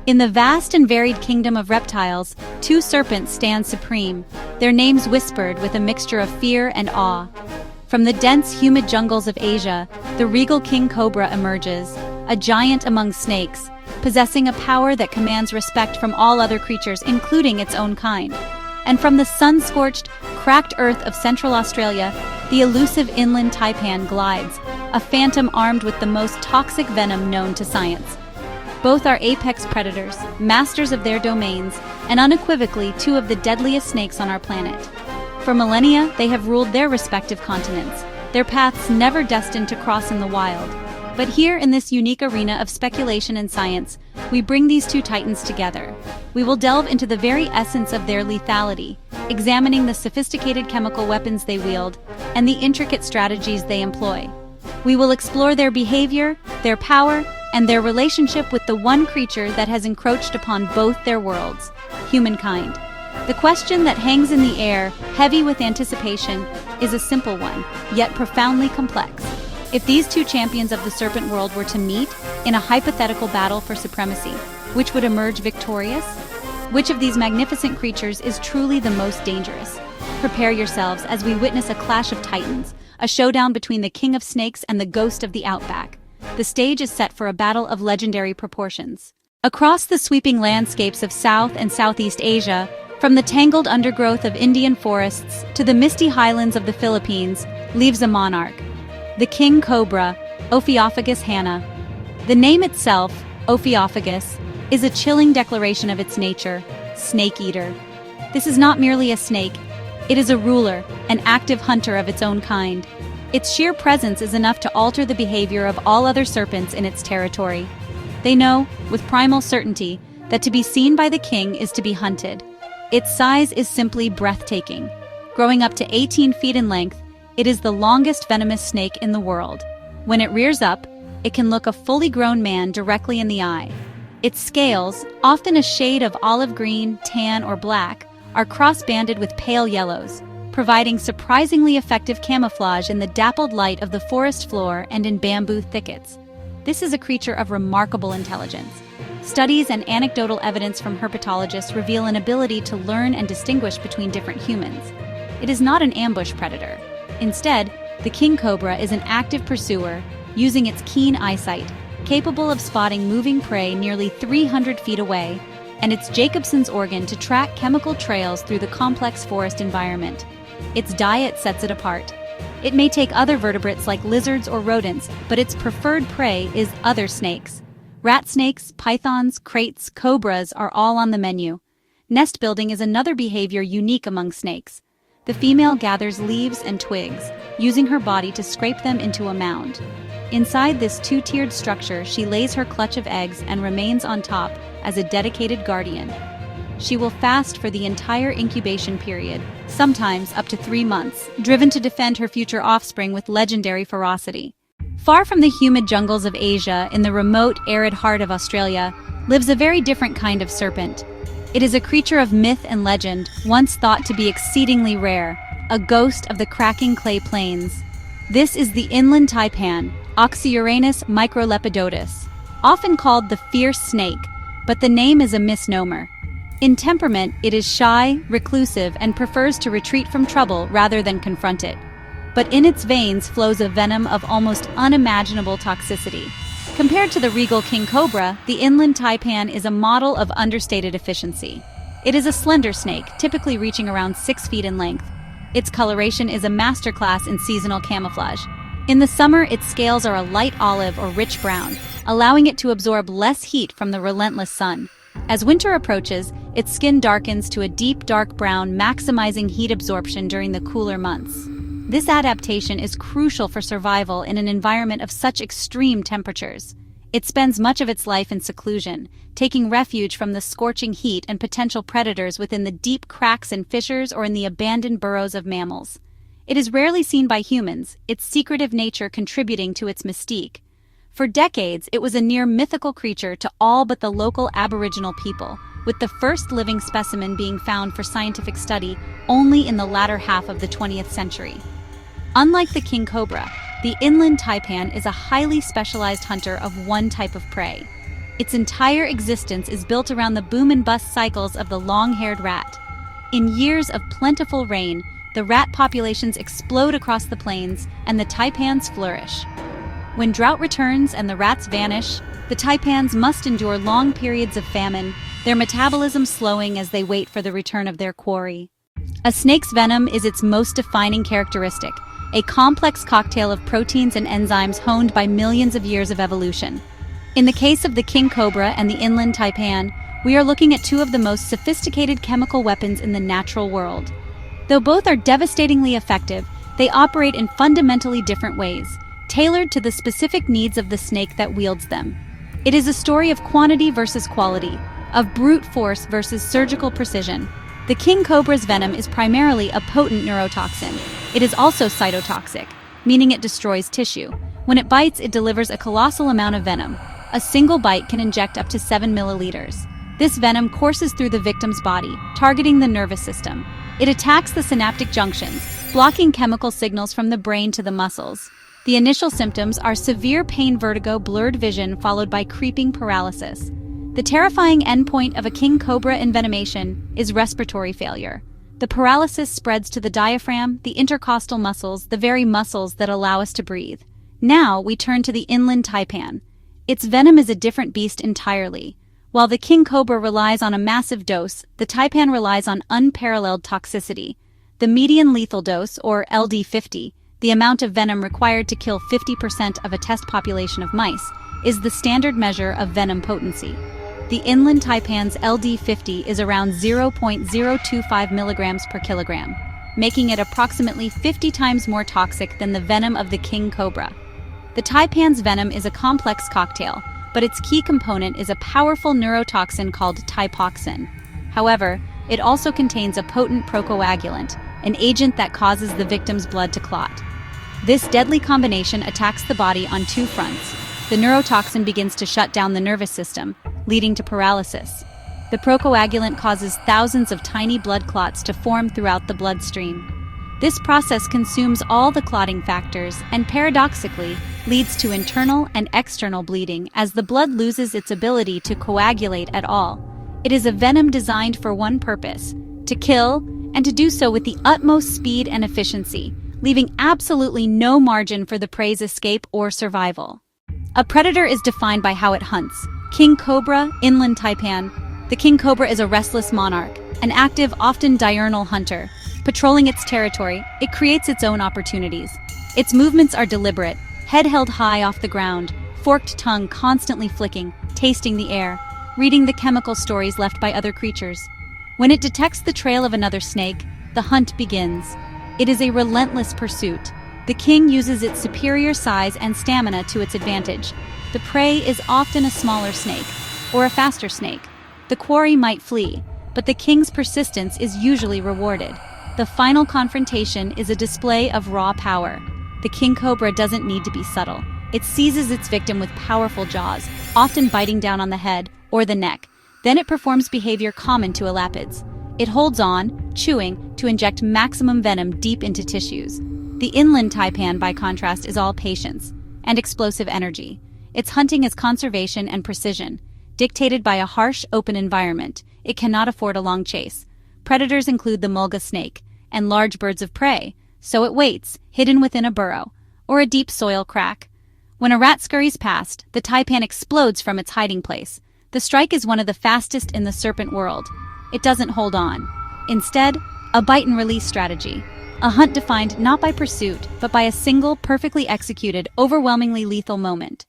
In the vast and varied kingdom of reptiles, two serpents stand supreme, their names whispered with a mixture of fear and awe. From the dense, humid jungles of Asia, the regal King Cobra emerges, a giant among snakes, possessing a power that commands respect from all other creatures, including its own kind. And from the sun-scorched, cracked earth of Central Australia, the elusive Inland Taipan glides, a phantom armed with the most toxic venom known to science. Both are apex predators, masters of their domains, and unequivocally two of the deadliest snakes on our planet. For millennia, they have ruled their respective continents, their paths never destined to cross in the wild. But here in this unique arena of speculation and science, we bring these two titans together. We will delve into the very essence of their lethality, examining the sophisticated chemical weapons they wield and the intricate strategies they employ. We will explore their behavior, their power, and their relationship with the one creature that has encroached upon both their worlds, humankind. The question that hangs in the air, heavy with anticipation, is a simple one, yet profoundly complex. If these two champions of the serpent world were to meet in a hypothetical battle for supremacy, which would emerge victorious? Which of these magnificent creatures is truly the most dangerous? Prepare yourselves as we witness a clash of titans, a showdown between the king of snakes and the ghost of the outback. The stage is set for a battle of legendary proportions. Across the sweeping landscapes of South and Southeast Asia, from the tangled undergrowth of Indian forests to the misty highlands of the Philippines, lives a monarch, the King Cobra, Ophiophagus hana. The name itself, Ophiophagus, is a chilling declaration of its nature, snake eater. This is not merely a snake, it is a ruler, an active hunter of its own kind. Its sheer presence is enough to alter the behavior of all other serpents in its territory. They know, with primal certainty, that to be seen by the king is to be hunted. Its size is simply breathtaking. Growing up to 18 feet in length, it is the longest venomous snake in the world. When it rears up, it can look a fully grown man directly in the eye. Its scales, often a shade of olive green, tan, or black, are cross-banded with pale yellows, providing surprisingly effective camouflage in the dappled light of the forest floor and in bamboo thickets. This is a creature of remarkable intelligence. Studies and anecdotal evidence from herpetologists reveal an ability to learn and distinguish between different humans. It is not an ambush predator. Instead, the king cobra is an active pursuer, using its keen eyesight, capable of spotting moving prey nearly 300 feet away, and its Jacobson's organ to track chemical trails through the complex forest environment. Its diet sets it apart. It may take other vertebrates like lizards or rodents, but its preferred prey is other snakes. Rat snakes, pythons, kraits, cobras are all on the menu. Nest building is another behavior unique among snakes. The female gathers leaves and twigs, using her body to scrape them into a mound. Inside this two-tiered structure, she lays her clutch of eggs and remains on top as a dedicated guardian. She will fast for the entire incubation period, sometimes up to 3 months, driven to defend her future offspring with legendary ferocity. Far from the humid jungles of Asia, in the remote, arid heart of Australia, lives a very different kind of serpent. It is a creature of myth and legend, once thought to be exceedingly rare, a ghost of the cracking clay plains. This is the Inland Taipan, Oxyuranus microlepidotus, often called the fierce snake, but the name is a misnomer. In temperament, it is shy, reclusive, and prefers to retreat from trouble rather than confront it. But in its veins flows a venom of almost unimaginable toxicity. Compared to the regal king cobra, the Inland Taipan is a model of understated efficiency. It is a slender snake, typically reaching around 6 feet in length. Its coloration is a masterclass in seasonal camouflage. In the summer, its scales are a light olive or rich brown, allowing it to absorb less heat from the relentless sun. As winter approaches, its skin darkens to a deep dark brown, maximizing heat absorption during the cooler months. This adaptation is crucial for survival in an environment of such extreme temperatures. It spends much of its life in seclusion, taking refuge from the scorching heat and potential predators within the deep cracks and fissures or in the abandoned burrows of mammals. It is rarely seen by humans, its secretive nature contributing to its mystique. For decades, it was a near mythical creature to all but the local Aboriginal people, with the first living specimen being found for scientific study only in the latter half of the 20th century. Unlike the king cobra, the Inland Taipan is a highly specialized hunter of one type of prey. Its entire existence is built around the boom and bust cycles of the long-haired rat. In years of plentiful rain, the rat populations explode across the plains and the taipans flourish. When drought returns and the rats vanish, the taipans must endure long periods of famine, their metabolism slowing as they wait for the return of their quarry. A snake's venom is its most defining characteristic, a complex cocktail of proteins and enzymes honed by millions of years of evolution. In the case of the king cobra and the inland taipan, we are looking at two of the most sophisticated chemical weapons in the natural world. Though both are devastatingly effective, they operate in fundamentally different ways, tailored to the specific needs of the snake that wields them. It is a story of quantity versus quality, of brute force versus surgical precision. The king cobra's venom is primarily a potent neurotoxin. It is also cytotoxic, meaning it destroys tissue. When it bites, it delivers a colossal amount of venom. A single bite can inject up to 7 milliliters. This venom courses through the victim's body, targeting the nervous system. It attacks the synaptic junctions, blocking chemical signals from the brain to the muscles. The initial symptoms are severe pain, vertigo, blurred vision, followed by creeping paralysis. The terrifying endpoint of a king cobra envenomation is respiratory failure. The paralysis spreads to the diaphragm, the intercostal muscles, the very muscles that allow us to breathe. Now we turn to the inland taipan. Its venom is a different beast entirely. While the king cobra relies on a massive dose, the taipan relies on unparalleled toxicity. The median lethal dose, or LD50, the amount of venom required to kill 50% of a test population of mice, is the standard measure of venom potency. The inland taipan's LD50 is around 0.025 milligrams per kilogram, making it approximately 50 times more toxic than the venom of the king cobra. The taipan's venom is a complex cocktail, but its key component is a powerful neurotoxin called taipoxin. However, it also contains a potent procoagulant, an agent that causes the victim's blood to clot. This deadly combination attacks the body on two fronts. The neurotoxin begins to shut down the nervous system, leading to paralysis. The procoagulant causes thousands of tiny blood clots to form throughout the bloodstream. This process consumes all the clotting factors and, paradoxically, leads to internal and external bleeding as the blood loses its ability to coagulate at all. It is a venom designed for one purpose: to kill, and to do so with the utmost speed and efficiency, leaving absolutely no margin for the prey's escape or survival. A predator is defined by how it hunts. King cobra, inland taipan. The king cobra is a restless monarch, an active, often diurnal hunter. Patrolling its territory, it creates its own opportunities. Its movements are deliberate, head held high off the ground, forked tongue constantly flicking, tasting the air, reading the chemical stories left by other creatures. When it detects the trail of another snake, the hunt begins. It is a relentless pursuit. The king uses its superior size and stamina to its advantage. The prey is often a smaller snake, or a faster snake. The quarry might flee, but the king's persistence is usually rewarded. The final confrontation is a display of raw power. The king cobra doesn't need to be subtle. It seizes its victim with powerful jaws, often biting down on the head or the neck. Then it performs behavior common to elapids. It holds on, chewing, to inject maximum venom deep into tissues. The inland taipan, by contrast, is all patience and explosive energy. Its hunting is conservation and precision. Dictated by a harsh, open environment, it cannot afford a long chase. Predators include the mulga snake and large birds of prey, so it waits, hidden within a burrow or a deep soil crack. When a rat scurries past, the taipan explodes from its hiding place. The strike is one of the fastest in the serpent world. It doesn't hold on. Instead, a bite-and-release strategy. A hunt defined not by pursuit, but by a single, perfectly executed, overwhelmingly lethal moment.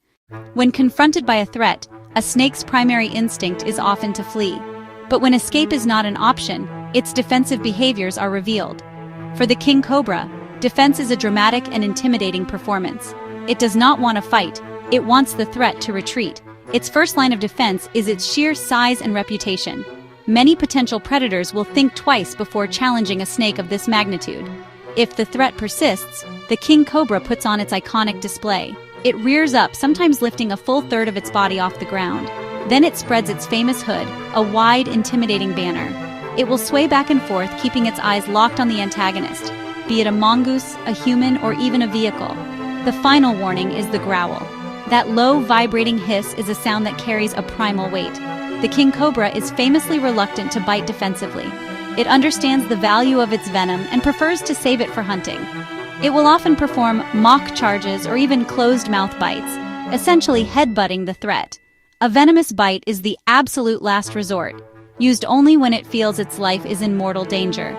When confronted by a threat, a snake's primary instinct is often to flee. But when escape is not an option, its defensive behaviors are revealed. For the king cobra, defense is a dramatic and intimidating performance. It does not want to fight. It wants the threat to retreat. Its first line of defense is its sheer size and reputation. Many potential predators will think twice before challenging a snake of this magnitude. If the threat persists, the king cobra puts on its iconic display. It rears up, sometimes lifting a full third of its body off the ground. Then it spreads its famous hood, a wide, intimidating banner. It will sway back and forth, keeping its eyes locked on the antagonist, be it a mongoose, a human, or even a vehicle. The final warning is the growl. That low, vibrating hiss is a sound that carries a primal weight. The king cobra is famously reluctant to bite defensively. It understands the value of its venom and prefers to save it for hunting. It will often perform mock charges or even closed-mouth bites, essentially headbutting the threat. A venomous bite is the absolute last resort, used only when it feels its life is in mortal danger.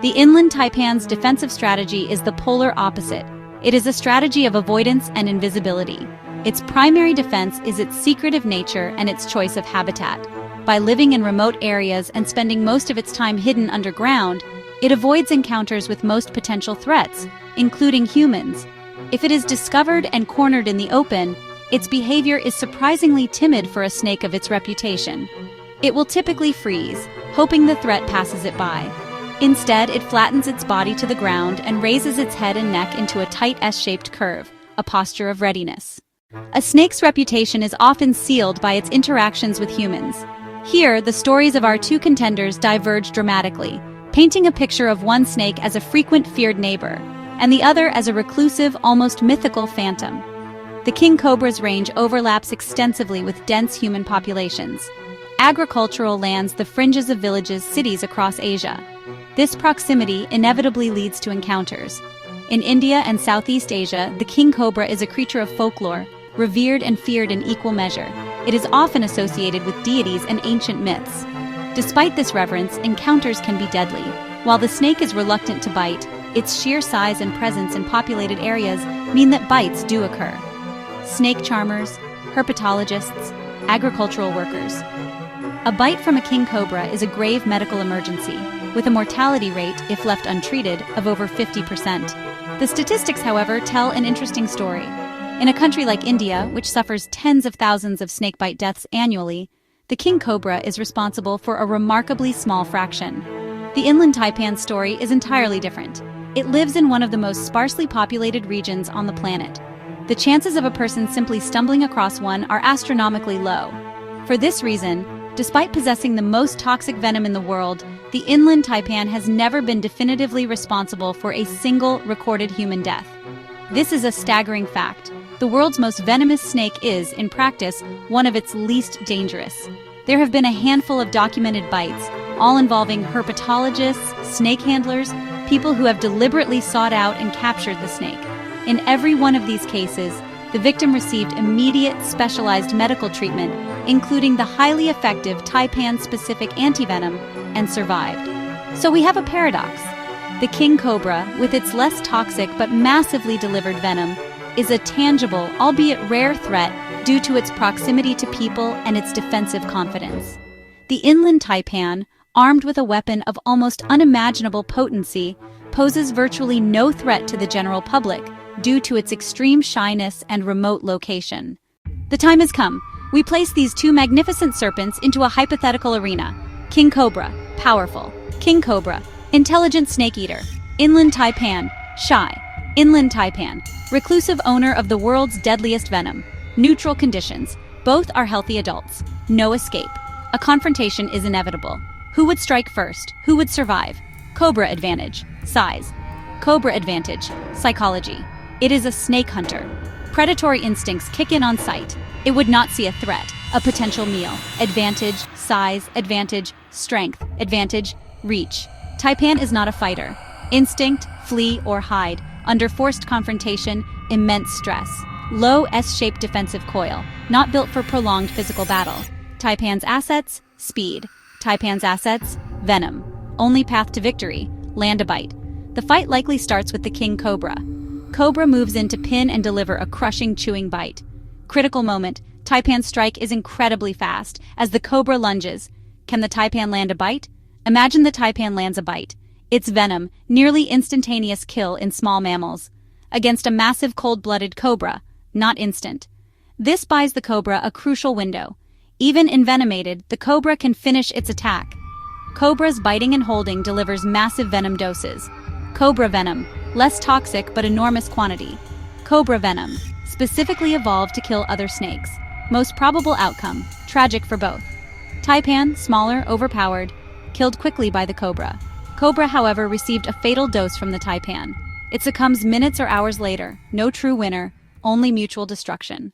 The inland taipan's defensive strategy is the polar opposite. It is a strategy of avoidance and invisibility. Its primary defense is its secretive nature and its choice of habitat. By living in remote areas and spending most of its time hidden underground, it avoids encounters with most potential threats, including humans. If it is discovered and cornered in the open, its behavior is surprisingly timid for a snake of its reputation. It will typically freeze, hoping the threat passes it by. Instead, it flattens its body to the ground and raises its head and neck into a tight S-shaped curve, a posture of readiness. A snake's reputation is often sealed by its interactions with humans. Here, the stories of our two contenders diverge dramatically, painting a picture of one snake as a frequent feared neighbor, and the other as a reclusive, almost mythical phantom. The king cobra's range overlaps extensively with dense human populations. Agricultural lands the fringes of villages, cities across Asia. This proximity inevitably leads to encounters. In India and Southeast Asia, the king cobra is a creature of folklore, revered and feared in equal measure. It is often associated with deities and ancient myths. Despite this reverence, encounters can be deadly. While the snake is reluctant to bite, its sheer size and presence in populated areas mean that bites do occur. Snake charmers, herpetologists, agricultural workers. A bite from a king cobra is a grave medical emergency, with a mortality rate, if left untreated, of over 50%. The statistics, however, tell an interesting story. In a country like India, which suffers tens of thousands of snakebite deaths annually, the king cobra is responsible for a remarkably small fraction. The Inland Taipan story is entirely different. It lives in one of the most sparsely populated regions on the planet. The chances of a person simply stumbling across one are astronomically low. For this reason, despite possessing the most toxic venom in the world, the Inland Taipan has never been definitively responsible for a single recorded human death. This is a staggering fact. The world's most venomous snake is, in practice, one of its least dangerous. There have been a handful of documented bites, all involving herpetologists, snake handlers, people who have deliberately sought out and captured the snake. In every one of these cases, the victim received immediate, specialized medical treatment, including the highly effective Taipan-specific antivenom, and survived. So we have a paradox. The king cobra, with its less toxic but massively delivered venom, is a tangible, albeit rare threat due to its proximity to people and its defensive confidence. The Inland Taipan, armed with a weapon of almost unimaginable potency, poses virtually no threat to the general public due to its extreme shyness and remote location. The time has come. We place these two magnificent serpents into a hypothetical arena. King Cobra, powerful. King Cobra, intelligent snake eater. Inland Taipan, shy. Inland Taipan, reclusive owner of the world's deadliest venom. Neutral conditions. Both are healthy adults. No escape. A confrontation is inevitable. Who would strike first? Who would survive? Cobra advantage. Size. Cobra advantage. Psychology. It is a snake hunter. Predatory instincts kick in on sight. It would not see a threat, a potential meal. Advantage, size, advantage, strength, advantage, reach. Taipan is not a fighter. Instinct, flee or hide. Under forced confrontation, immense stress. Low S-shaped defensive coil, not built for prolonged physical battle. Taipan's assets, speed. Taipan's assets, venom. Only path to victory, land a bite. The fight likely starts with the king cobra. Cobra moves in to pin and deliver a crushing, chewing bite. Critical moment, Taipan's strike is incredibly fast as the cobra lunges. Can the Taipan land a bite? Imagine the Taipan lands a bite. Its venom, nearly instantaneous kill in small mammals. Against a massive cold-blooded cobra, not instant. This buys the cobra a crucial window. Even envenomated, the cobra can finish its attack. Cobra's biting and holding delivers massive venom doses. Cobra venom, less toxic but enormous quantity. Cobra venom, specifically evolved to kill other snakes. Most probable outcome, tragic for both. Taipan, smaller, overpowered, killed quickly by the cobra. Cobra, however, received a fatal dose from the Taipan. It succumbs minutes or hours later. No true winner, only mutual destruction.